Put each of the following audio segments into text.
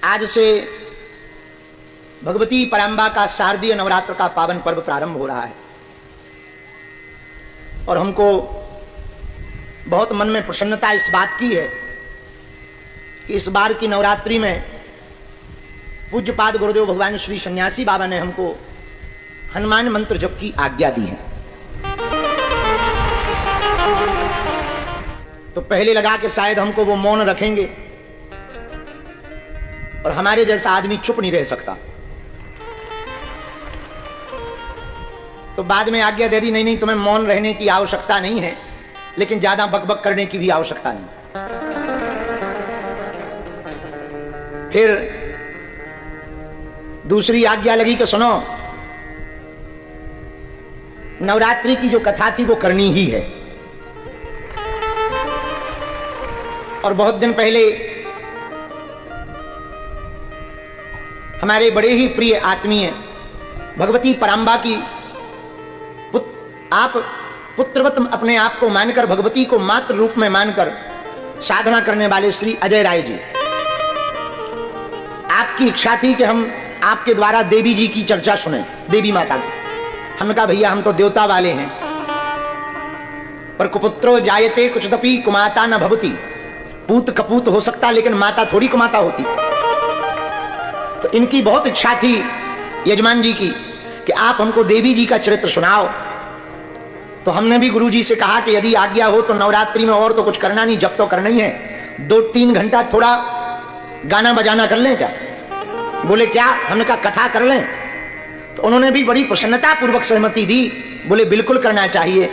आज से भगवती पराम्बा का शारदीय नवरात्र का पावन पर्व प्रारंभ हो रहा है और हमको बहुत मन में प्रसन्नता इस बात की है कि इस बार की नवरात्रि में पूज्यपाद गुरुदेव भगवान श्री सन्यासी बाबा ने हमको हनुमान मंत्र जप की आज्ञा दी है। तो पहले लगा कि शायद हमको वो मौन रखेंगे और हमारे जैसा आदमी चुप नहीं रह सकता, तो बाद में आज्ञा दे दी नहीं नहीं तुम्हें मौन रहने की आवश्यकता नहीं है, लेकिन ज्यादा बकबक करने की भी आवश्यकता नहीं। फिर दूसरी आज्ञा लगी कि सुनो, नवरात्रि की जो कथा थी वो करनी ही है। और बहुत दिन पहले हमारे बड़े ही प्रिय आत्मीय भगवती पराम्बा की आप पुत्रवत अपने आप को मानकर, भगवती को मात्र रूप में मानकर साधना करने वाले श्री अजय राय जी, आपकी इच्छा थी कि हम आपके द्वारा देवी जी की चर्चा सुने, देवी माता की। हमने कहा भैया हम तो देवता वाले हैं, पर कुपुत्रो जायते कुचतपि कुमाता न भवती, पूत कपूत हो सकता लेकिन माता थोड़ी कुमाता होती। तो इनकी बहुत इच्छा थी यजमान जी की कि आप हमको देवी जी का चरित्र सुनाओ। तो हमने भी गुरु जी से कहा कि यदि आज्ञा हो तो नवरात्रि में और तो कुछ करना नहीं, जब तो करना ही है, 2-3 घंटा थोड़ा गाना बजाना कर लें क्या? बोले क्या? हमने कहा कथा कर लें। तो उन्होंने भी बड़ी प्रसन्नता पूर्वक सहमति दी, बोले बिल्कुल करना चाहिए।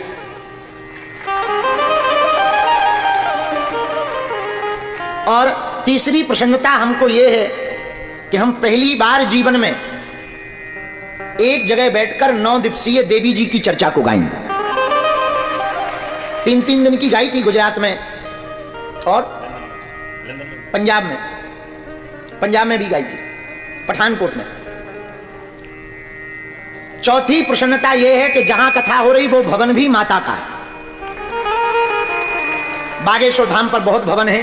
और तीसरी प्रसन्नता हमको यह है कि हम पहली बार जीवन में एक जगह बैठकर 9 दिवसीय देवी जी की चर्चा को गाएंगे। 3-3 दिन की गाई थी गुजरात में और पंजाब में भी गाई थी, पठानकोट में। चौथी प्रसन्नता यह है कि जहां कथा हो रही वो भवन भी माता का है। बागेश्वर धाम पर बहुत भवन है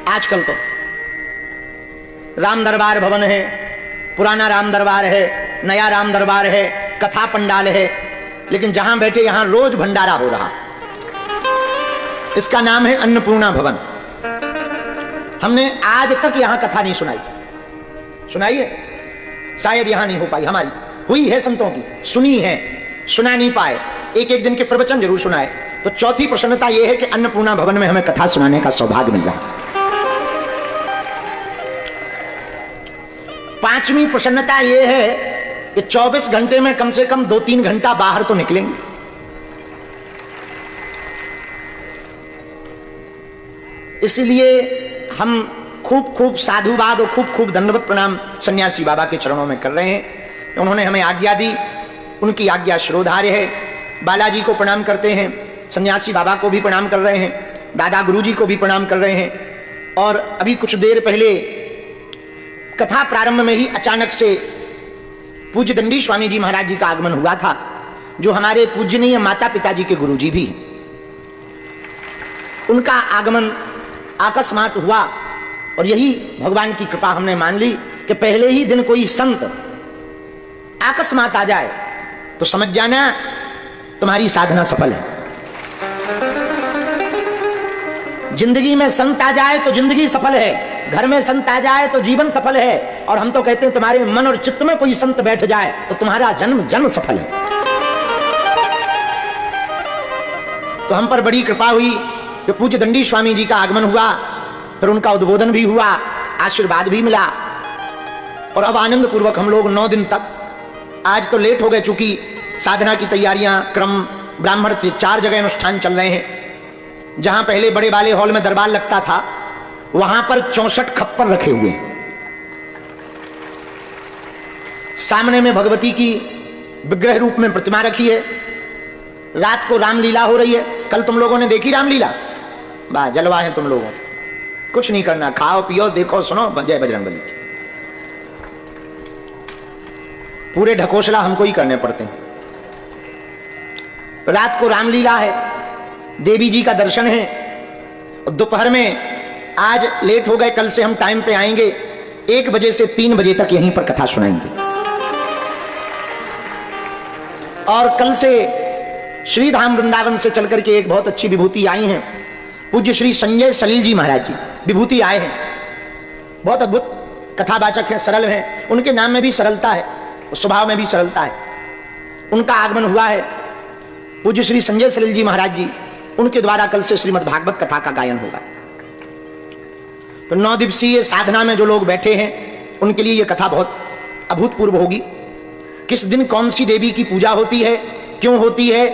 आजकल, तो राम दरबार भवन है, पुराना राम दरबार है, नया राम दरबार है, कथा पंडाल है, लेकिन जहां बैठे यहां रोज भंडारा हो रहा। इसका नाम है अन्नपूर्णा भवन। हमने आज तक यहां कथा नहीं सुनाई है, शायद यहां नहीं हो पाई, हमारी हुई है संतों की, सुनी है, सुना नहीं पाए, एक एक दिन के प्रवचन जरूर सुनाए। तो चौथी प्रसन्नता यह है कि अन्नपूर्णा भवन में हमें कथा सुनाने का सौभाग्य मिल रहा है। पांचवी प्रसन्नता यह है कि 24 घंटे में कम से कम 2-3 घंटा बाहर तो निकलेंगे। इसलिए हम खूब साधुवाद और खूब दंडवत प्रणाम सन्यासी बाबा के चरणों में कर रहे हैं। उन्होंने हमें आज्ञा दी, उनकी आज्ञा शिरोधार्य है। बालाजी को प्रणाम करते हैं, सन्यासी बाबा को भी प्रणाम कर रहे हैं, दादा गुरुजी को भी प्रणाम कर रहे हैं। और अभी कुछ देर पहले कथा प्रारंभ में ही अचानक से पूज्य दंडी स्वामी जी महाराज जी का आगमन हुआ था, जो हमारे पूजनीय माता पिता जी के गुरुजी भी। उनका आगमन अकस्मात हुआ और यही भगवान की कृपा हमने मान ली कि पहले ही दिन कोई संत अकस्मात आ जाए तो समझ जाना तुम्हारी साधना सफल है। जिंदगी में संत आ जाए तो जिंदगी सफल है, घर में संत आ जाए तो जीवन सफल है, और हम तो कहते हैं तुम्हारे मन और चित्त में कोई संत बैठ जाए तो तुम्हारा जन्म सफल है। तो हम पर बड़ी कृपा हुई कि पूज्य दंडी स्वामी जी का आगमन हुआ, फिर उनका उद्बोधन भी हुआ, आशीर्वाद भी मिला। और अब आनंद पूर्वक हम लोग 9 दिन तक, आज तो लेट हो गए चूंकि साधना की तैयारियां, क्रम, ब्राह्मण 4 जगह अनुष्ठान चल रहे हैं। जहां पहले बड़े वाले हॉल में दरबार लगता था, वहां पर 64 खप्पर रखे हुए, सामने में भगवती की विग्रह रूप में प्रतिमा रखी है। रात को रामलीला हो रही है। कल तुम लोगों ने देखी रामलीला? वाह, जलवा है तुम लोगों की। कुछ नहीं करना, खाओ पियो देखो सुनो, जय बजरंगबली की। पूरे ढकोसला हमको ही करने पड़ते हैं। रात को रामलीला है, देवी जी का दर्शन है। दोपहर में आज लेट हो गए, कल से हम टाइम पे आएंगे, 1 बजे से 3 बजे तक यहीं पर कथा सुनाएंगे। और कल से श्रीधाम वृंदावन से चलकर के एक बहुत अच्छी विभूति आई हैं, पूज्य श्री संजय सलील जी महाराज जी विभूति आए हैं। बहुत अद्भुत कथावाचक हैं, सरल हैं, उनके नाम में भी सरलता है, स्वभाव में भी सरलता है। उनका आगमन हुआ है, पूज्य श्री संजय सलील जी महाराज जी, उनके द्वारा कल से श्रीमद् भागवत कथा का गायन होगा। तो 9 दिवसीय साधना में जो लोग बैठे हैं उनके लिए यह कथा बहुत अभूतपूर्व होगी। किस दिन कौन सी देवी की पूजा होती है, क्यों होती है,